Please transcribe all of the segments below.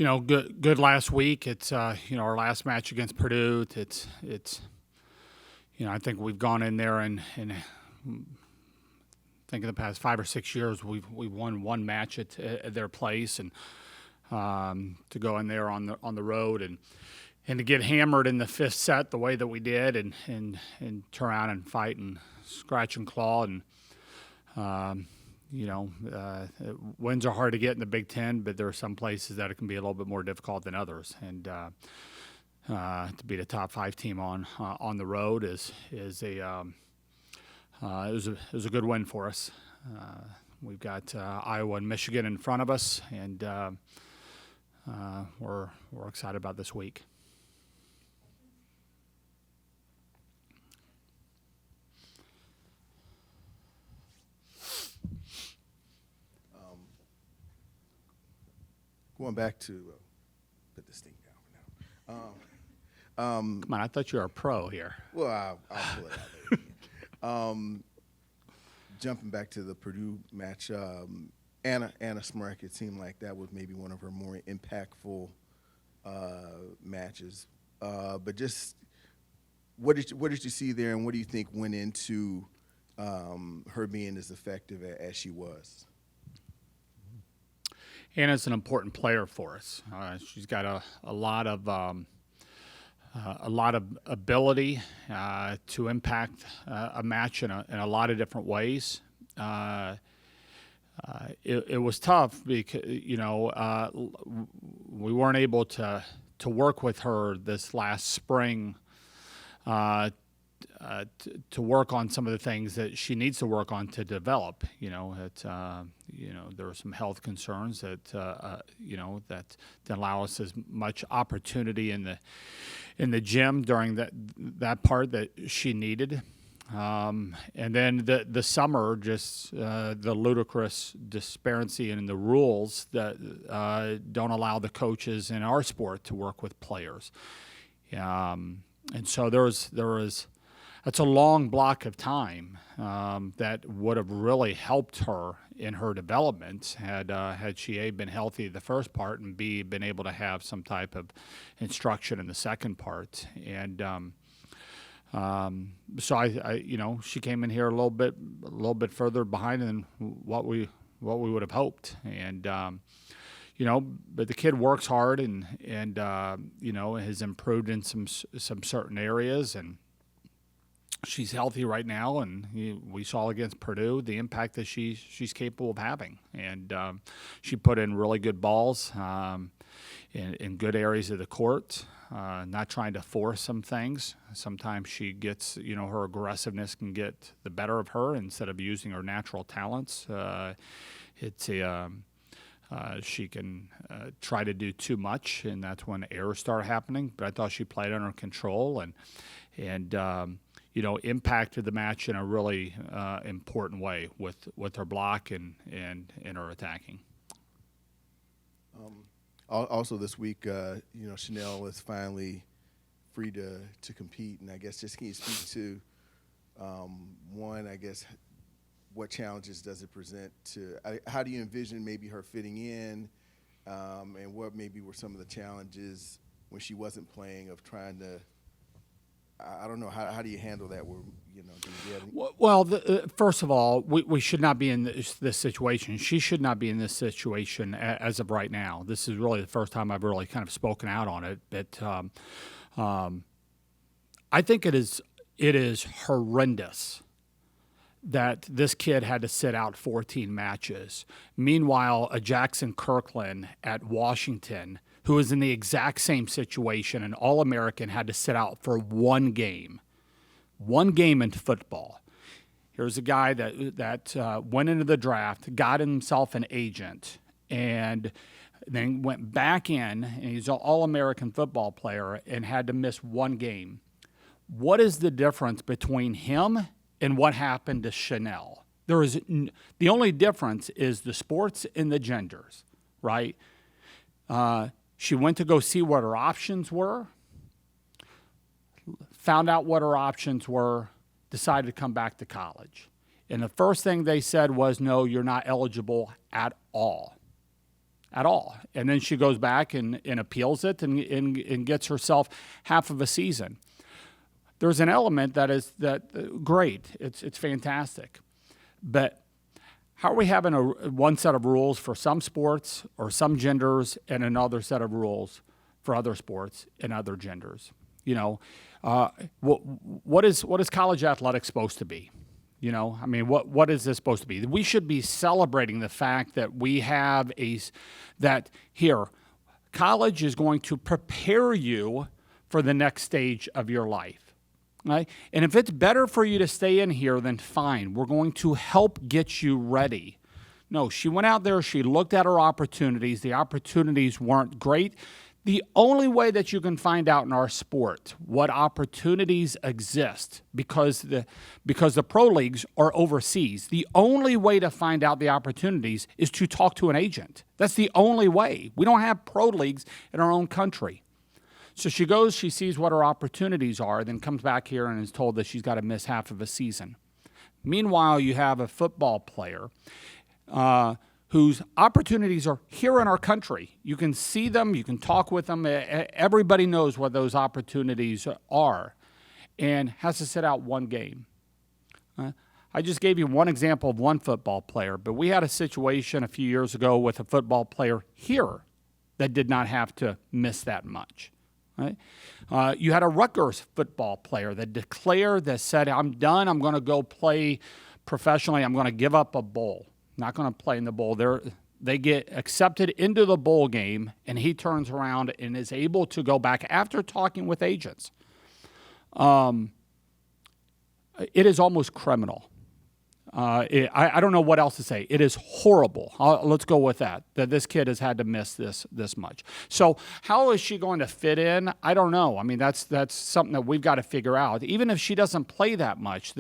Good last week. It's our last match against Purdue. It's I think we've gone in there and I think in the past 5 or 6 years we've won one match at their place, and to go in there on the road and to get hammered in the fifth set the way that we did, and turn around and fight and scratch and claw, and wins are hard to get in the Big Ten, but there are some places that it can be a little bit more difficult than others. And to beat a top 5 team on the road is it was a good win for us. We've got Iowa and Michigan in front of us, and we're excited about this week. Going back to put this thing down for now. Come on, I thought you were a pro here. Well, I'll pull it out later. Jumping back to the Purdue match, Anna Smrek, it seemed like that was maybe one of her more impactful matches. But just what did you see there, and what do you think went into her being as effective as she was? Anna's an important player for us. She's got a lot of ability to impact a match in a lot of different ways. It was tough because we weren't able to work with her this last spring to work on some of the things that she needs to work on to develop. There are some health concerns that that didn't allow us as much opportunity in the gym during that part that she needed. And then the summer, just the ludicrous disparity in the rules that don't allow the coaches in our sport to work with players. And so there was that's a long block of time that would have really helped her in her development had she A, been healthy the first part, and B, been able to have some type of instruction in the second part. And so I she came in here a little bit further behind than what we would have hoped. And but the kid works hard and has improved in some certain areas, and she's healthy right now, and we saw against Purdue the impact that she's capable of having. And she put in really good balls in good areas of the court, not trying to force some things. Sometimes she gets, her aggressiveness can get the better of her instead of using her natural talents. She can try to do too much, and that's when errors start happening. But I thought she played under control and impacted the match in a really important way with her block and her attacking. Also this week, Shanel is finally free to compete, and I guess just can you speak to one, I guess, what challenges does it present how do you envision maybe her fitting in, and what maybe were some of the challenges when she wasn't playing of trying to, I don't know, how do you handle that? Well, first of all, we should not be in this situation. She should not be in this situation as of right now. This is really the first time I've really kind of spoken out on it. But I think it is horrendous that this kid had to sit out 14 matches. Meanwhile, a Jackson Kirkland at Washington, who was in the exact same situation, an All-American, had to sit out for one game in football. Here's a guy that went into the draft, got himself an agent, and then went back in, and he's an All-American football player and had to miss one game. What is the difference between him and what happened to Shanel? The only difference is the sports and the genders, right? She went to go see what her options were, found out what her options were, decided to come back to college. And the first thing they said was, no, you're not eligible at all. at all. And then she goes back and appeals it and gets herself half of a season. There's an element great. It's fantastic. But how are we having one set of rules for some sports or some genders and another set of rules for other sports and other genders? What is college athletics supposed to be? What is this supposed to be? We should be celebrating the fact that we have college is going to prepare you for the next stage of your life, right? And if it's better for you to stay in here, then fine. We're going to help get you ready. No, she went out there, she looked at her opportunities. The opportunities weren't great. The only way that you can find out in our sport what opportunities exist, because the pro leagues are overseas, the only way to find out the opportunities is to talk to an agent. That's the only way. We don't have pro leagues in our own country. So she goes, she sees what her opportunities are, then comes back here and is told that she's got to miss half of a season. Meanwhile, you have a football player whose opportunities are here in our country. You can see them, you can talk with them. Everybody knows what those opportunities are, and has to sit out one game. I just gave you one example of one football player, but we had a situation a few years ago with a football player here that did not have to miss that much. Right? You had a Rutgers football player that said, I'm done, I'm going to go play professionally, I'm going to give up a bowl. Not going to play in the bowl. They get accepted into the bowl game, and he turns around and is able to go back after talking with agents. It is almost criminal. I don't know what else to say. It is horrible. Let's go with that this kid has had to miss this much. So how is she going to fit in? I don't know. I mean, that's something that we've got to figure out. Even if she doesn't play that much,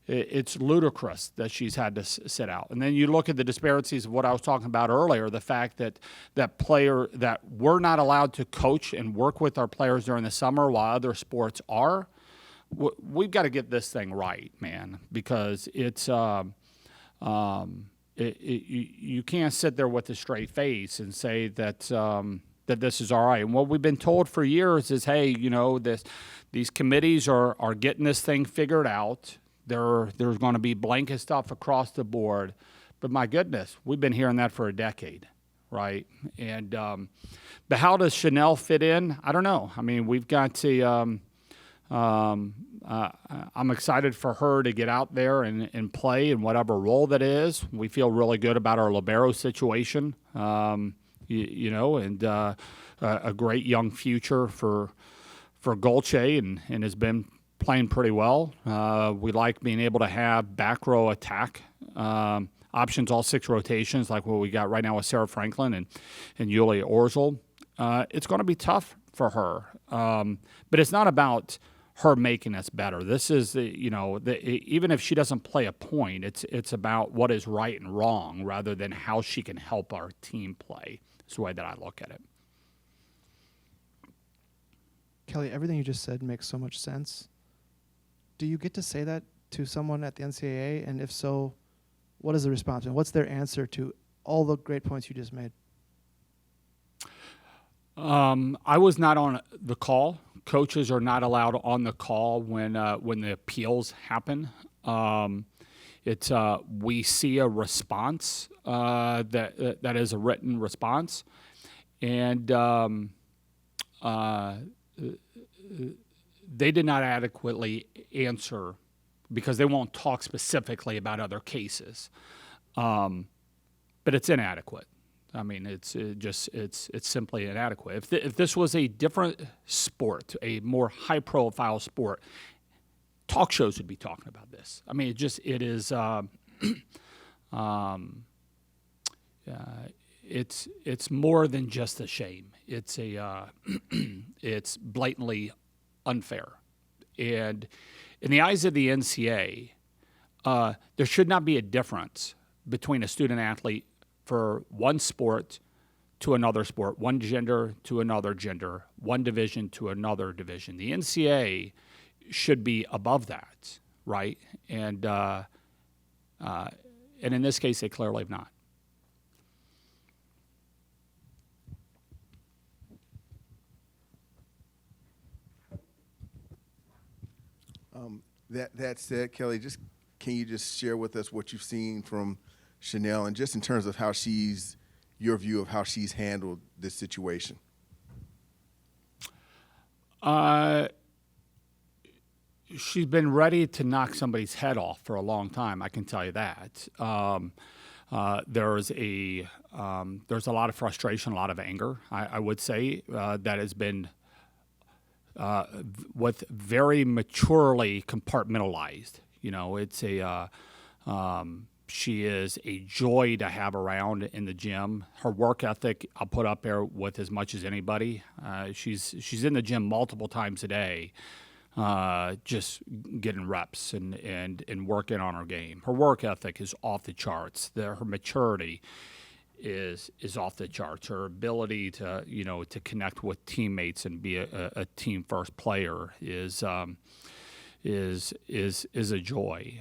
it's ludicrous that she's had to sit out. And then you look at the disparities of what I was talking about earlier, the fact that we're not allowed to coach and work with our players during the summer while other sports are. We've got to get this thing right, man, because it's you can't sit there with a straight face and say that this is all right. And what we've been told for years is, hey, these committees are getting this thing figured out. There's going to be blanket stuff across the board. But my goodness, we've been hearing that for a decade, right? And but how does Shanel fit in? I don't know. I mean, we've got to I'm excited for her to get out there and play in whatever role that is. We feel really good about our libero situation, and a great young future for Golche and has been playing pretty well. We like being able to have back row attack options, all 6 rotations, like what we got right now with Sarah Franklin and Yulia Orzel. It's going to be tough for her, but it's not about her making us better. This is even if she doesn't play a point, it's about what is right and wrong rather than how she can help our team play. It's the way that I look at it. Kelly, everything you just said makes so much sense. Do you get to say that to someone at the NCAA? And if so, what is the response? And what's their answer to all the great points you just made? I was not on the call. Coaches are not allowed on the call when the appeals happen. We see a response that is a written response, and they did not adequately answer because they won't talk specifically about other cases. But it's inadequate. I mean, it's simply inadequate. If this was a different sport, a more high-profile sport, talk shows would be talking about this. I mean, it is. It's more than just a shame. It's blatantly unfair, and in the eyes of the NCAA, there should not be a difference between a student athlete for one sport to another sport, one gender to another gender, one division to another division. The NCAA should be above that, right? And in this case, they clearly have not. That said, Kelly, just can you just share with us what you've seen from Shanel, and just in terms of your view of how she's handled this situation? She's been ready to knock somebody's head off for a long time. I can tell you that. There's a lot of frustration, a lot of anger. I would say that has been with very maturely compartmentalized. It's she is a joy to have around in the gym. Her work ethic, I'll put up there with as much as anybody. She's in the gym multiple times a day, just getting reps and working on her game. Her work ethic is off the charts. Her maturity is off the charts. Her ability to to connect with teammates and be a team first player is a joy.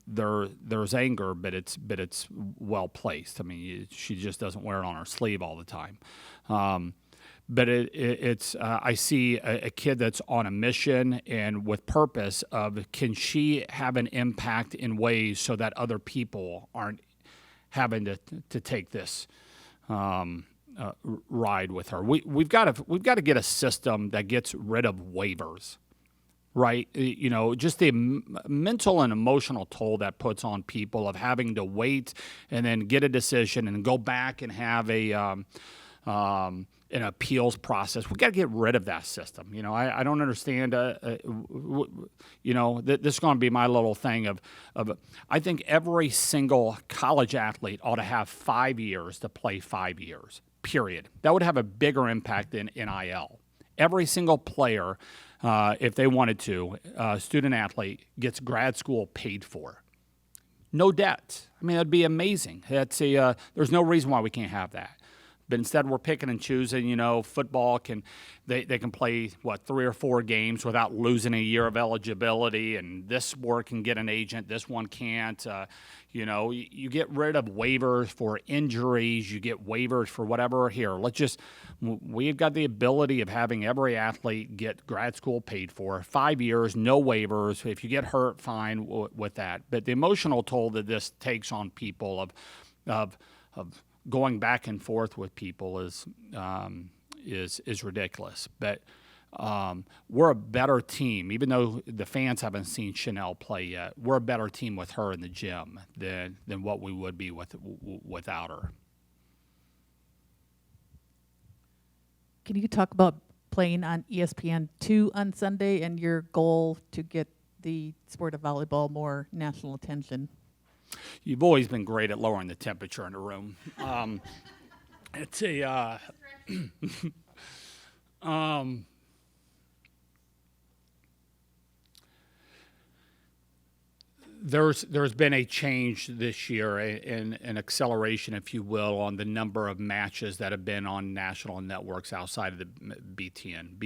There's anger, but it's well placed. I mean, she just doesn't wear it on her sleeve all the time. But it's I see a kid that's on a mission and with purpose of, can she have an impact in ways so that other people aren't having to take this ride with her. We've got to get a system that gets rid of waivers. Right, just the mental and emotional toll that puts on people of having to wait and then get a decision and go back and have an appeals process. We got to get rid of that system. I don't understand. This is going to be my little thing of. I think every single college athlete ought to have 5 years to play 5 years. Period. That would have a bigger impact than NIL. Every single player, if they wanted to, student athlete gets grad school paid for. No debt. I mean, that'd be amazing. There's no reason why we can't have that. But instead, we're picking and choosing. Football they can play 3 or 4 games without losing a year of eligibility, and this sport can get an agent. This one can't. You get rid of waivers for injuries. You get waivers for whatever. Here, we've got the ability of having every athlete get grad school paid for 5 years, no waivers. If you get hurt, fine with that. But the emotional toll that this takes on people of going back and forth with people is ridiculous. But we're a better team, even though the fans haven't seen Shanel play yet. We're a better team with her in the gym than what we would be without her. Can you talk about playing on ESPN2 on Sunday and your goal to get the sport of volleyball more national attention? You've always been great at lowering the temperature in the room. It's a there's been a change this year, an acceleration, if you will, on the number of matches that have been on national networks outside of the BTN.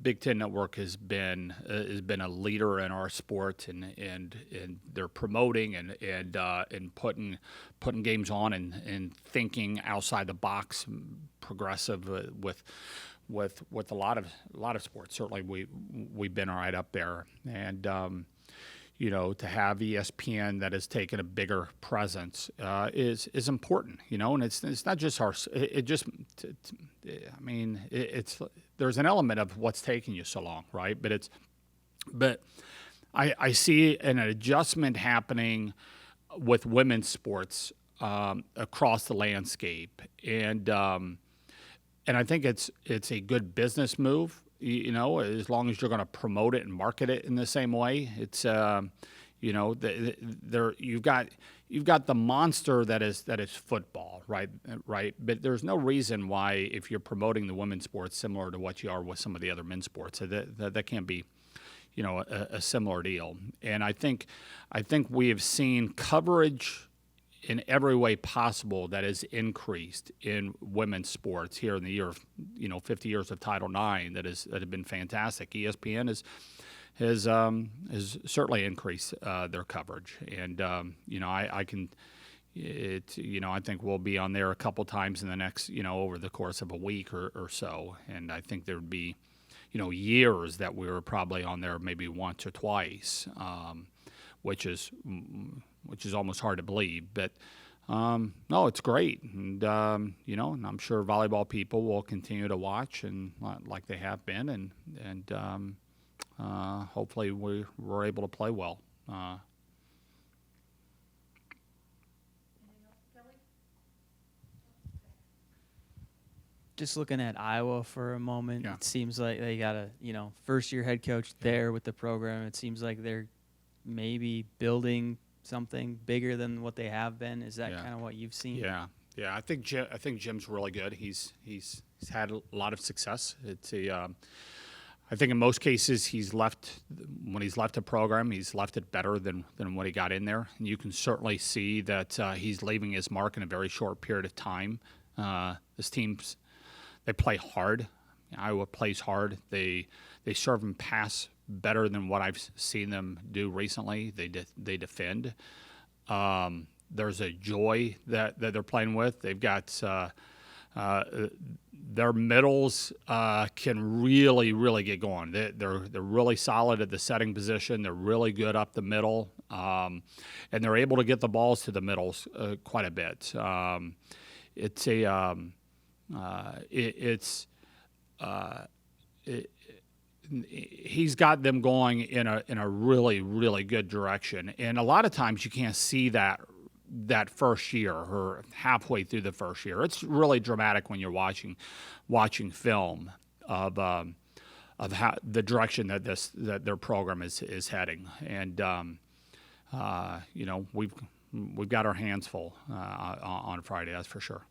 Big Ten Network has been a leader in our sport, and they're promoting and putting games on and thinking outside the box, progressive with a lot of sports. Certainly, we've been right up there, and to have ESPN that has taken a bigger presence is important, and it's not just our. There's an element of what's taking you so long, right? But I see an adjustment happening with women's sports across the landscape, and I think it's a good business move. As long as you're going to promote it and market it in the same way, it's you've got the monster that is football, right? But there's no reason why, if you're promoting the women's sports similar to what you are with some of the other men's sports, that can't be, a similar deal. And I think we have seen coverage in every way possible that has increased in women's sports here in the year of 50 years of Title IX that have been fantastic. ESPN has certainly increased their coverage, and I think we'll be on there a couple times in the next over the course of a week or so, and I think there'd be years that we were probably on there maybe once or twice, which is almost hard to believe. But no, it's great, and and I'm sure volleyball people will continue to watch and like they have been, and hopefully we're able to play well. Just looking at Iowa for a moment, Yeah. It seems like they got a first-year head coach there with the program. It seems like they're maybe building something bigger than what they have been. Is that Yeah. kind of what you've seen? Yeah. I think Jim's really good. He's had a lot of success. I think in most cases when he's left a program, he's left it better than when he got in there. And you can certainly see that he's leaving his mark in a very short period of time. This team's they play hard. Iowa plays hard. They serve and pass better than what I've seen them do recently. They defend. There's a joy that they're playing with. They've got their middles can really get going. They're really solid at the setting position. They're really good up the middle, and they're able to get the balls to the middles quite a bit. He's got them going in a really good direction, and a lot of times you can't see that first year or halfway through the first year. It's really dramatic when you're watching film of how the direction that their program is heading, and we've got our hands full on Friday, that's for sure.